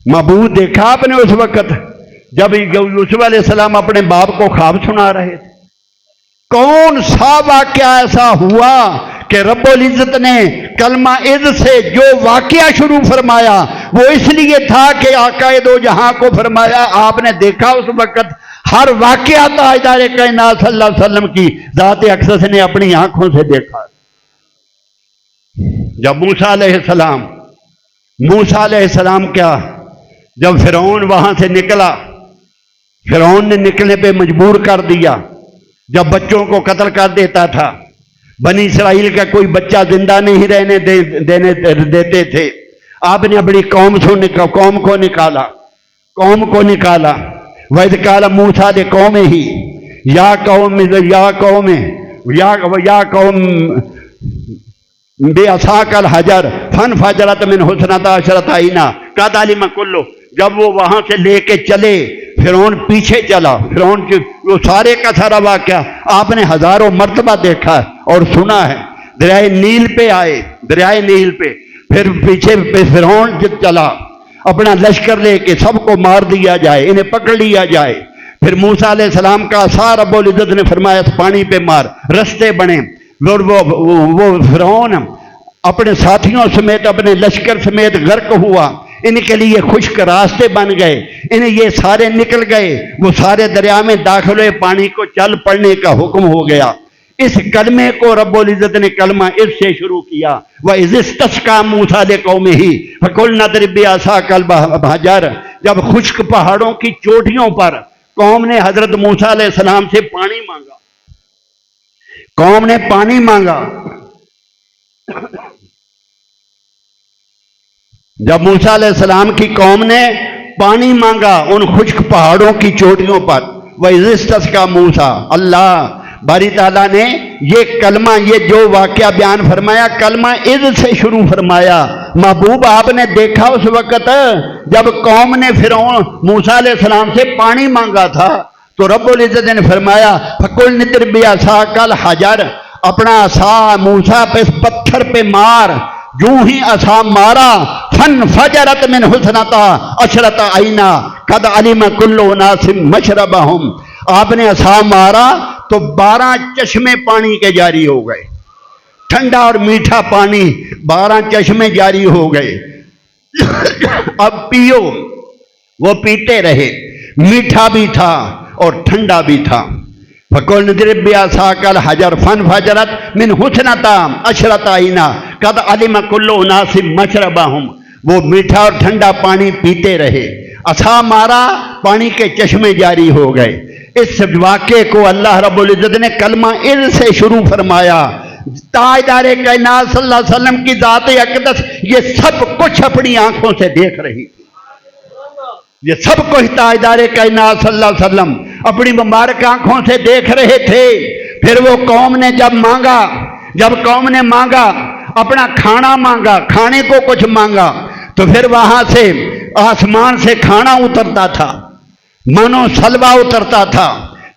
महबूब देखा आपने उस वक्त जब यूसुफ अलैहिस्सलाम अपने बाप को ख्वाब सुना रहे थे। कौन सा वाकया ऐसा हुआ कि रब्बुल इज्जत ने कलमा इज से जो वाकया शुरू फरमाया वो इसलिए था कि आकाए दो जहां को फरमाया। आपने देखा उस वक्त हर वाकया ताजदार कायनात सल्लल्लाहु अलैहि वसल्लम की जात अक़दस ने अपनी आंखों से देखा। जब मूसा अलैहिस्सलाम क्या, जब फिरौन वहां से निकला, फिरौन ने निकलने पे मजबूर कर दिया, जब बच्चों को कत्ल कर देता था, बनी इसराइल का कोई बच्चा जिंदा नहीं रहने देते थे। आपने अपनी कौम को निकाला। वैद काला मूसा दे कौम ही या कौम बेअसाकल हजर फन फजरत मिन हुस्नता अशरत आईना कद अलिम कुल्लु। जब वो वहां से लेके चले, फिरौन पीछे चला, फिरौन की वो सारे का सारा वाकया आपने हजारों मर्तबा देखा और सुना है। दरियाए नील पे आए, दरियाए नील पे, फिर पीछे फिरौन चला अपना लश्कर लेके, सबको मार दिया जाए, इन्हें पकड़ लिया जाए। फिर मूसा अलैहिस्सलाम का असा रब्बुल इज्जत ने फरमाया पानी पे मार, रास्ते बने। वो फिरौन अपने साथियों समेत, अपने लश्कर समेत गर्क हुआ, इनके लिए खुश्क रास्ते बन गए, इन्हें ये सारे निकल गए, वो सारे दरिया में दाखिल हुए, पानी को चल पड़ने का हुक्म हो गया। इस कलमे को रब्बुल इज्जत ने कलमा इससे शुरू किया, वह इज़िस्तस्का मूसा ले कौमे ही फकुल नदरिब बिअसाकल हजर। जब खुश्क पहाड़ों की चोटियों पर कौम ने हजरत मूसा अलैहिस्सलाम से पानी मांगा, कौम ने पानी मांगा, जब मूसा अलैहिस्सलाम की कौम ने पानी मांगा उन खुश्क पहाड़ों की चोटियों पर, वह इज़िस्तस्का मूसा, अल्लाह बारी ताला ने ये कलमा, ये जो वाकया बयान फरमाया, कलमा इज से शुरू फरमाया। महबूब आपने देखा उस वक्त जब कौम ने फिरौन मूसा अलैहिस्सलाम से पानी मांगा था, तो रब्बुल इज्जत ने फरमाया फकुल निद्र बिअसाकल हजर, अपना असा मूसा पे पत्थर पे मार। यूं ही असा मारा, फन फजरत मिन हुस्नता अशरत आईना कद अलिम कुल्लु उनासिम मशरबहुम। आपने असा मारा तो 12 चश्मे पानी के जारी हो गए, ठंडा और मीठा पानी 12 चश्मे जारी हो गए। अब पियो, वो पीते रहे, मीठा भी था और ठंडा भी था। फकुल नदरिब बिअसाकल हजर फन फजरत मिन हुस्नता अशरत आईना कद अलिम कुल्लु उनासिम मशरबहुम। वो मीठा और ठंडा पानी पीते रहे, असा मारा, पानी के चश्मे जारी हो गए। इस वाक़े को अल्लाह रब्बुल इज्जत ने कलमा इज से शुरू फरमाया। ताजदार कायनात सल्लल्लाहु अलैहि वसल्लम की जात अक़दस ये सब कुछ अपनी आंखों से देख रही थी, ये सब कुछ ताजदार कायनात सल्लल्लाहु अलैहि वसल्लम अपनी मुबारक आंखों से देख रहे थे। फिर वो कौम ने जब कौम ने मांगा, अपना खाना मांगा, खाने को कुछ मांगा तो फिर वहां से आसमान से खाना उतरता था, मानो सलवा उतरता था।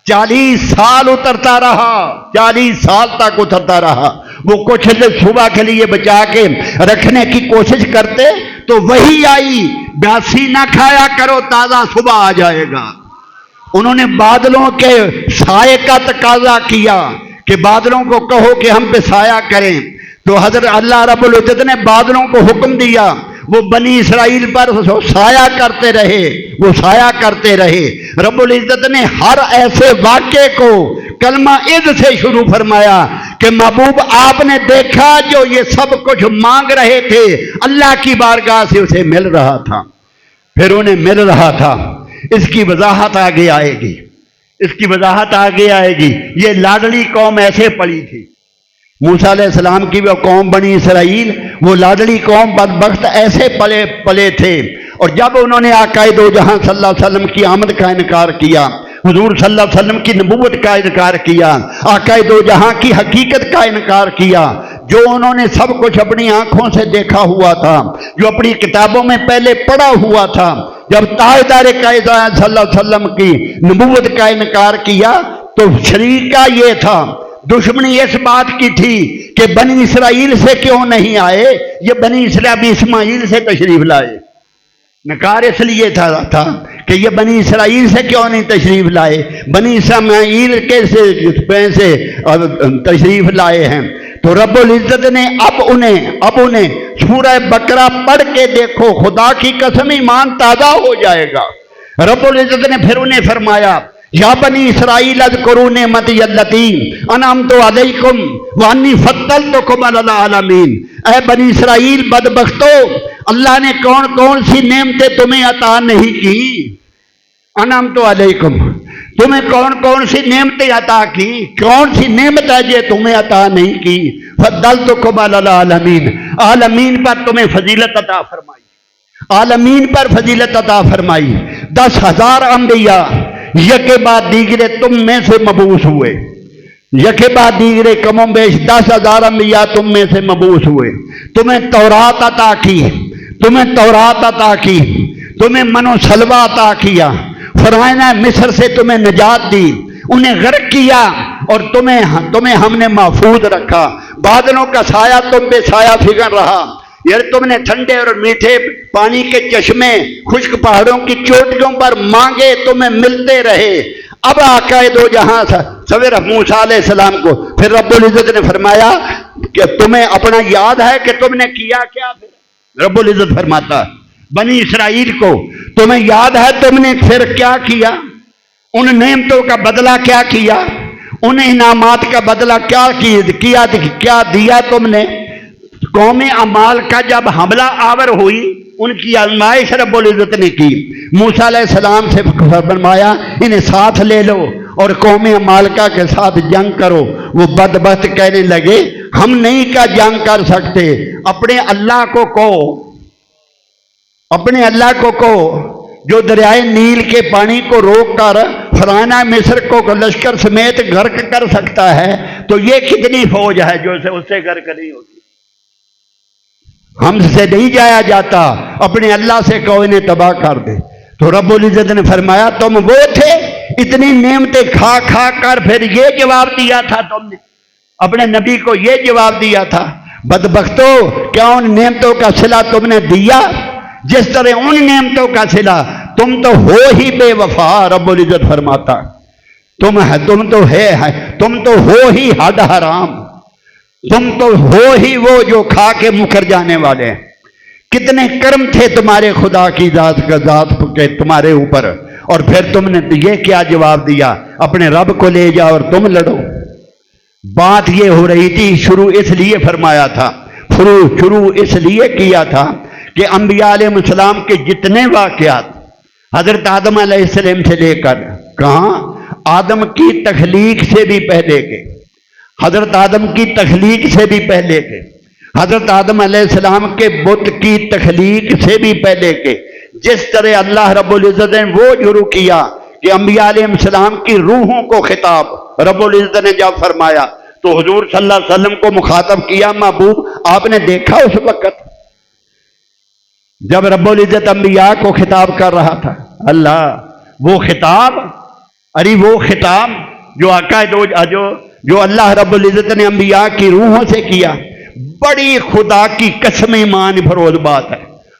40 साल उतरता रहा, 40 साल तक उतरता रहा। वो कुछ सुबह के लिए बचा के रखने की कोशिश करते तो वही आई, बासी ना खाया करो, ताजा सुबह आ जाएगा। उन्होंने बादलों के साये का तकाजा किया कि बादलों को कहो कि हम पे साया करें, तो हजरत अल्लाह रब्बुल इज्जत ने बादलों को हुक्म दिया, वो बनी इसराइल पर साया करते रहे, वो साया करते रहे। रब्बुल इज्जत ने हर ऐसे वाक्य को कलमा इद से शुरू फरमाया कि महबूब आपने देखा जो ये सब कुछ मांग रहे थे अल्लाह की बारगाह से उसे मिल रहा था, फिर उन्हें मिल रहा था। इसकी वजाहत आगे आएगी, इसकी वजाहत आगे आएगी। ये लाडली कौम ऐसे पड़ी थी, मूसा अलैहिस्सलाम की वो कौम बनी इसराइल, वो लाडली कौम बदबख्त ऐसे पले थे। और जब उन्होंने आकाए दो जहां सल्लल्लाहु अलैहि वसल्लम की आमद का इनकार किया, हुजूर सल्लल्लाहु अलैहि वसल्लम की नबूवत का इनकार किया, आकाए दो जहां की हकीकत का इनकार किया, जो उन्होंने सब कुछ अपनी आंखों से देखा हुआ था, जो अपनी किताबों में पहले पढ़ा हुआ था, जब ताजदार कायनात सल्लल्लाहु अलैहि वसल्लम की नबूवत का इनकार किया तो शरीका ये था, दुश्मनी इस बात की थी कि बनी इसराइल से क्यों नहीं आए, ये बनी इस्माइल से तशरीफ लाए। नकार इसलिए था कि ये बनी इसराइल से क्यों नहीं तशरीफ लाए, बनी इस्माइल के से तशरीफ लाए हैं। तो रब्बुल इज्जत ने अब उन्हें सूरह बकरा पढ़ के देखो, खुदा की कसम ईमान ताजा हो जाएगा। रब्बुल इज्जत ने फिर उन्हें फरमाया, या बनी इसराइल अज़कुरू निअमती अल्लती अनअमतु अलैकुम व अन्नी फद्दलतुकुम अलल आलमीन। ऐ बनी इसराइल बदबख्तो, अल्लाह ने कौन कौन सी नेमतें तुम्हें अता नहीं की, अनअमतु अलैकुम, तुम्हें कौन कौन सी नेमतें अता की, कौन सी नेमत है जो तुम्हें अता नहीं की, फद्दलतुकुम अलल आलमीन, आलमीन पर तुम्हें फजीलत अता फरमाई, आलमीन पर फजीलत अता फरमाई। 10,000 अंबिया यके बाद दीगरे तुम में से मबूस हुए, यके बाद दीगरे कमों बेश 10,000 अंबिया तुम में से मबूस हुए। तुम्हें तौरात अता की, तुम्हें तौरात अता की, तुम्हें मनो सलवा अता किया, फरमाना मिस्र से तुम्हें निजात दी, उन्हें गर्क किया और तुम्हें हमने महफूज रखा। बादलों का साया तुम पे साया फिगर रहा, यार तुमने ठंडे और मीठे पानी के चश्मे खुश्क पहाड़ों की चोटियों पर मांगे, तुम्हें मिलते रहे। अब आकाए दो जहां सवेरा मूसा अलैहिस्सलाम को फिर रब्बुल इज्जत ने फरमाया कि तुम्हें अपना याद है कि तुमने किया क्या। फिर रब्बुल इज्जत फरमाता बनी इसराइल को, तुम्हें याद है तुमने फिर क्या किया, उन नेमतों का बदला क्या किया, उन इनामात का बदला क्या किया, क्या दिया तुमने। कौमे अमाल का जब हमला आवर हुई, उनकी आजमाइश रब्बुल इज्जत ने की, मूसा अलैहिस्सलाम से फरमाया इन्हें साथ ले लो और कौमे अमालका के साथ जंग करो। वो बदबख्त कहने लगे हम नहीं का जंग कर सकते, अपने अल्लाह को कहो, अपने अल्लाह को कहो जो दरियाए नील के पानी को रोक कर फराना मिस्र को लश्कर समेत गर्क कर सकता है, तो ये कितनी फौज है जो उससे गर्क नहीं होती, हमसे नहीं जाया जाता, अपने अल्लाह से कहो इन्हें तबाह कर दे। तो रब्बुल इज्जत ने फरमाया तुम वो थे इतनी नेमतें खा खा कर फिर ये जवाब दिया था, तुमने अपने नबी को ये जवाब दिया था। बदबख्तो, क्या उन नेमतों का सिला तुमने दिया जिस तरह उन नेमतों का सिला, तुम तो हो ही बेवफा। रब्बुल इज्जत फरमाता तुम तो हो ही हद हराम, तुम तो हो ही वो जो खा के मुकर जाने वाले हैं। कितने कर्म थे तुम्हारे खुदा की जात के तुम्हारे ऊपर, और फिर तुमने ये क्या जवाब दिया, अपने रब को ले जाओ और तुम लड़ो। बात ये हो रही थी, शुरू इसलिए फरमाया था, शुरू इसलिए किया था कि अंबिया अलैहिस्सलाम के जितने वाक़यात हजरत आदम अलैहिस्सलाम से लेकर कहाँ आदम की तख्लीक से भी पहले के, हजरत आदम की तख्लीक से भी पहले के, हजरत आदम अलैहिस्सलाम के बुत की तख्लीक से भी पहले के, जिस तरह अल्लाह रब्बुल इज्जत ने वो शुरू किया कि अंबिया अलैहिस्सलाम की रूहों को खिताब रब्बुल इज्जत ने जब फरमाया तो हुजूर सल्लल्लाहु अलैहि वसल्लम को मुखातब किया, महबूब आपने देखा उस वक्त जब रब्बुल इज्जत अंबिया को खिताब कर रहा था। अल्लाह वो खिताब, अरे वो खिताब जो आका जो अल्लाह रब्बुल इज्जत ने अंबिया की रूहों से किया, बड़ी खुदा की कसम ईमान फरोज बात है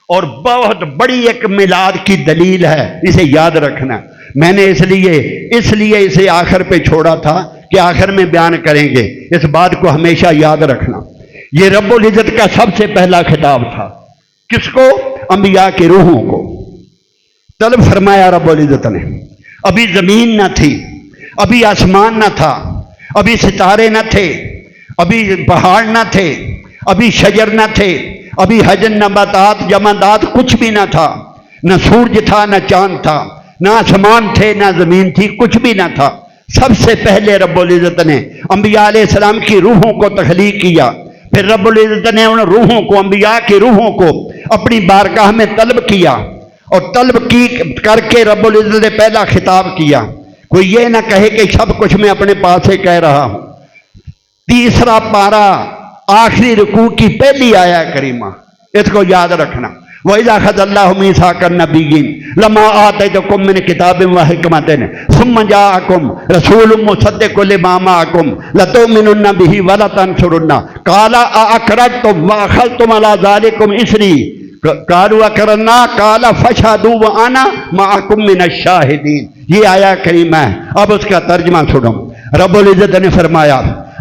और बहुत बड़ी एक मिलाद की दलील है, इसे याद रखना। मैंने इसलिए इसे आखिर पे छोड़ा था कि आखिर में बयान करेंगे, इस बात को हमेशा याद रखना। ये रब्बुल इज्जत का सबसे पहला खिताब था, किसको? अंबिया की रूहों को तलब फरमाया रब्बुल इज्जत ने। अभी जमीन न थी, अभी आसमान न था, अभी सितारे न थे, अभी पहाड़ न थे, अभी शजर न थे, अभी हजन नबातात जमादात कुछ भी न था, न सूरज था, न चांद था, न आसमान थे, न जमीन थी, कुछ भी न था। सबसे पहले रब्बुल इज्जत ने अंबिया अलैहिस्सलाम की रूहों को तख्लीक किया। फिर रब्बुल इज्जत ने उन रूहों को, अंबिया की रूहों को अपनी बारगाह में तलब किया और तलब की करके रब्बुल इज्जत ने पहला खिताब किया। कोई ये ना कहे कि सब कुछ मैं अपने पास से कह रहा हूं। तीसरा पारा आखिरी रुकू की पहली आया करीमा, इसको याद रखना। वइज़ा अख़ज़ल्लाहु मीसाक़न नबिय्यीन लम्मा आतैतुकुम मिन किताबिन व हिकमतिन सुम्मा जाअकुम रसूलुम मुसद्दिक़ुन लिमा मअकुम लतु'मिनुन्ना बिही व लतंसुरुन्ना क़ाल अअक़ररतुम व अख़ज़्तुम अला ज़ालिकुम इसरी क़ालू अक़ररना क़ाल फ़शहदू व अना मअकुम मिनश शाहिदीन। ये आया करीमा है। अब उसका तर्जुमा सुनो। रब्बुल इज़्ज़त ने फरमाया,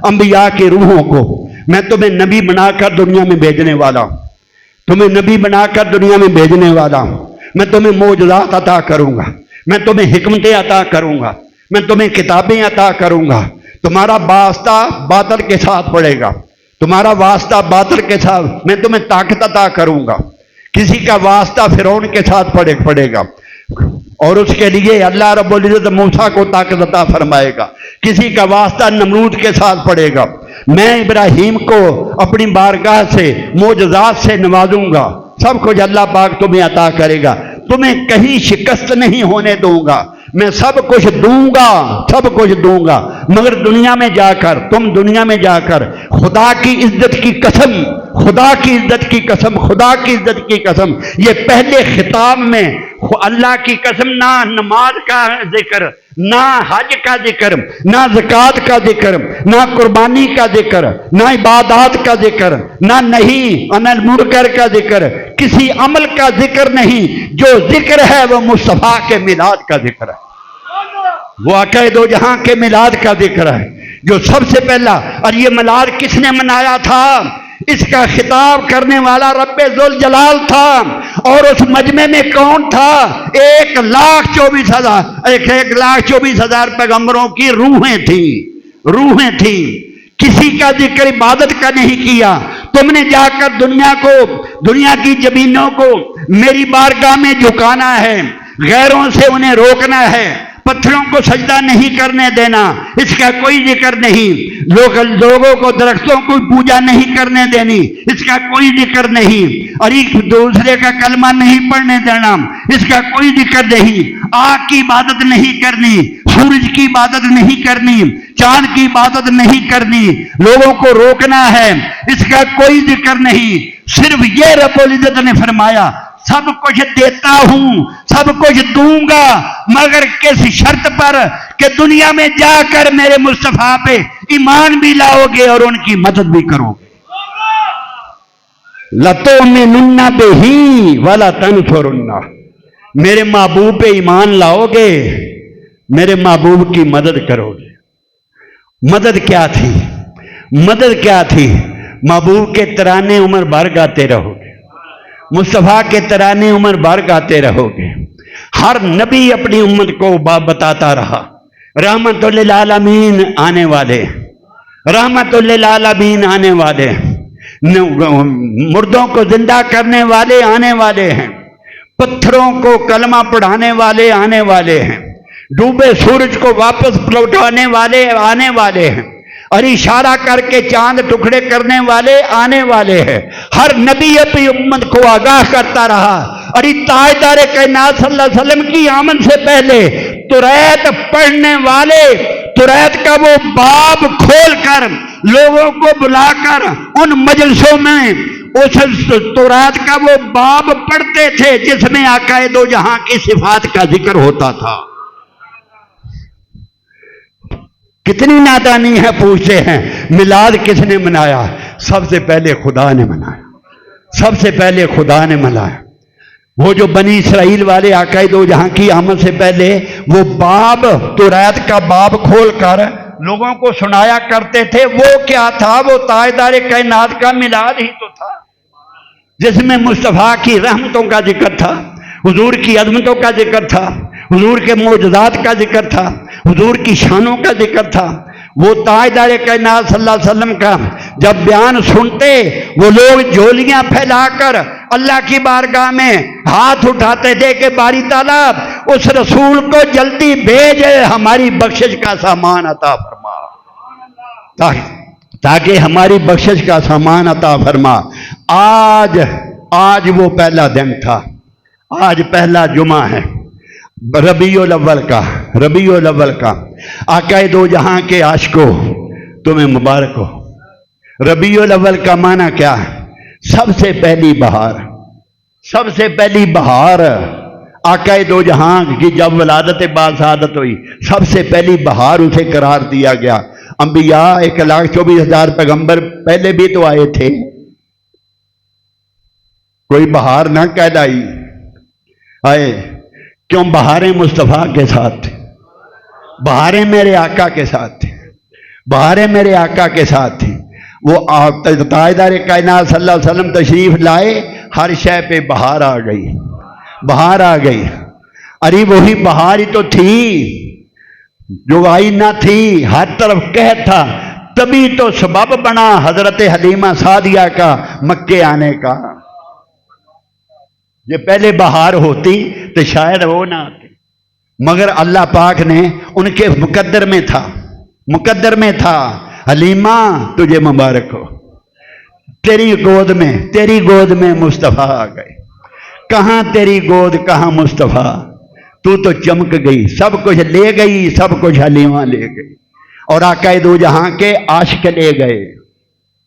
अंबिया की रूहों को मैं तुम्हें नबी बनाकर दुनिया में भेजने वाला हूं, तुम्हें नबी बनाकर दुनिया में भेजने वाला हूं। मैं तुम्हें मौजज़ात अता करूंगा, मैं तुम्हें हिकमतें अता करूंगा, मैं तुम्हें किताबें अता करूंगा। तुम्हारा वास्ता बातिल के साथ पड़ेगा, तुम्हारा वास्ता बातिल के साथ, मैं तुम्हें ताकत अता करूंगा। किसी का वास्ता फिरौन के साथ पड़ेगा और उसके लिए अल्लाह रब्बुल इज़्ज़त मूसा को ताकत अता फरमाएगा। किसी का वास्ता नमरूद के साथ पड़ेगा। मैं इब्राहीम को अपनी बारगाह से मौजज़ात से नवाजूंगा। सब कुछ अल्लाह पाक तुम्हें अता करेगा, तुम्हें कहीं शिकस्त नहीं होने दूंगा। मैं सब कुछ दूंगा, सब कुछ दूंगा, मगर दुनिया में जाकर, तुम दुनिया में जाकर खुदा की इज्जत की कसम, खुदा की इज्जत की कसम, खुदा की इज्जत की कसम, ये पहले खिताब में अल्लाह की कसम, ना नमाज का जिक्र, ना हज का जिक्र, ना ज़कात का जिक्र, ना कुर्बानी का जिक्र, ना इबादत का जिक्र, ना नहीं अनिल मुनकर का जिक्र, किसी अमल का जिक्र नहीं। जो जिक्र है वो मुस्तफ़ा के मिलाद का जिक्र है, वो आक़ाए दो जहां के मिलाद का जिक्र है, जो सबसे पहला। और ये मिलाद किसने मनाया था? इसका खिताब करने वाला रब्बे ज़ुल जलाल था। और उस मजमे में कौन था? 1,24,000 पैगंबरों की रूहें थी, रूहें थी। किसी का जिक्र इबादत का नहीं किया। तुमने जाकर दुनिया को, दुनिया की जमीनों को मेरी बारगाह में झुकाना है, गैरों से उन्हें रोकना है, पत्थरों को सजदा नहीं करने देना, इसका कोई जिक्र नहीं। लोगों को दरख्तों को पूजा नहीं करने देनी, इसका कोई जिक्र नहीं। और एक दूसरे का कलमा नहीं पढ़ने देना, इसका कोई जिक्र नहीं। आग की इबादत नहीं करनी, सूरज की इबादत नहीं करनी, चांद की इबादत नहीं करनी, लोगों को रोकना है, इसका कोई जिक्र नहीं। सिर्फ ये रब्बुल इज्जत ने फरमाया, सब कुछ देता हूं, सब कुछ दूंगा, मगर किस शर्त पर कि दुनिया में जाकर मेरे मुस्तफा पे ईमान भी लाओगे और उनकी मदद भी करोगे। लतुमिनुन्ना बिही वला तंसुरुन्ना, मेरे महबूब पे ईमान लाओगे, मेरे महबूब की मदद करोगे। मदद क्या थी? मदद क्या थी? महबूब के तराने उम्र भर गाते रहोगे, मुस्तफ़ा के तराने उम्र भर गाते रहोगे। हर नबी अपनी उम्मत को बताता रहा, रहमतुल आलमीन आने वाले, रहमतुल आलमीन आने वाले, मुर्दों को जिंदा करने वाले आने वाले हैं, पत्थरों को कलमा पढ़ाने वाले आने वाले हैं, डूबे सूरज को वापस लौटाने वाले आने वाले हैं, और इशारा करके चांद टुकड़े करने वाले आने वाले हैं। हर नबी अपनी उम्मत को आगाह करता रहा। और ताजदार कायनात सल्लल्लाहु अलैहि वसल्लम की आमद से पहले तुरैत पढ़ने वाले, तुरैत का वो बाब खोलकर लोगों को बुलाकर उन मजलिसों में उस तौरात का वो बाब पढ़ते थे जिसमें आकाए दो जहां की सिफात का जिक्र होता था। कितनी नादानी है, पूछते हैं मिलाद किसने मनाया? सबसे पहले खुदा ने मनाया, सबसे पहले खुदा ने मनाया। वो जो बनी इसराइल वाले आकाए दो जहां की आमद से पहले वो बाब तौरात का बाब खोलकर लोगों को सुनाया करते थे। वो क्या था? वो ताजदार कायनात का मिलाद ही तो था, जिसमें मुस्तफ़ा की रहमतों का जिक्र था, हुजूर की अज़मतों का जिक्र था, हुजूर के मौजज़ात का जिक्र था, हुजूर की शानों का जिक्र था। वो ताजदार कायनात सल्लल्लाहु अलैहि वसल्लम का जब बयान सुनते वो लोग झोलियां फैलाकर अल्लाह की बारगाह में हाथ उठाते थे कि बारी ताला उस रसूल को जल्दी भेज, हमारी बख्शिश का सामान अता फरमा, ताकि हमारी बख्शिश का सामान अता फरमा। आज वो पहला दिन था, आज पहला जुमा है रबीउल अव्वल का। आकाए दो जहां के आशिको तुम्हें मुबारक हो। रबीउल अव्वल का माना क्या है? सबसे पहली बहार, सबसे पहली बहार आकाए दो जहां की जब वलादत बासादत हुई, सबसे पहली बहार उसे करार दिया गया। अंबिया 1,24,000 पैगंबर पहले भी तो आए थे, कोई बहार ना कहलाई आए। क्यों? बहारें मुस्तफ़ा के साथ थे, बहारें मेरे आका के साथ थे, बहारें मेरे आका के साथ थी। वो ताजदार कायनात सल्लल्लाहु अलैहि वसल्लम तशरीफ लाए, हर शय पे बहार आ गई, बहार आ गई। अरे वही बहार ही तो थी जो आई ना थी, हर तरफ कह था, तभी तो सबब बना हजरत हलीमा सादिया का मक्के आने का। ये पहले बहार होती तो शायद वो ना आती, मगर अल्लाह पाक ने उनके मुकद्दर में था, मुकद्दर में था। हलीमा तुझे मुबारक हो, तेरी गोद में मुस्तफ़ा आ गए। कहां तेरी गोद, कहां मुस्तफ़ा, तू तो चमक गई, सब कुछ ले गई, सब कुछ हलीमा ले गई। और आकाए दो जहां के आशिक ले गए,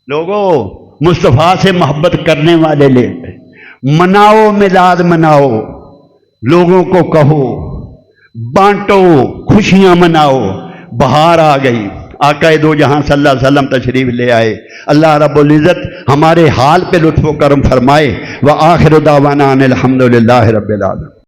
लोगों मुस्तफ़ा से मोहब्बत करने वाले ले गए। मनाओ मिलाद मनाओ, लोगों को कहो, बांटो, खुशियां मनाओ। बहार आ गई, आकाए दो जहां सल्लल्लाहु अलैहि वसल्लम तशरीफ ले आए। अल्लाह रब्बुल इज़्ज़त हमारे हाल पे लुत्फ़ व करम फरमाए। व आखिर दावाना अनिल हम्दुलिल्लाहि रब्बिल आलमीन।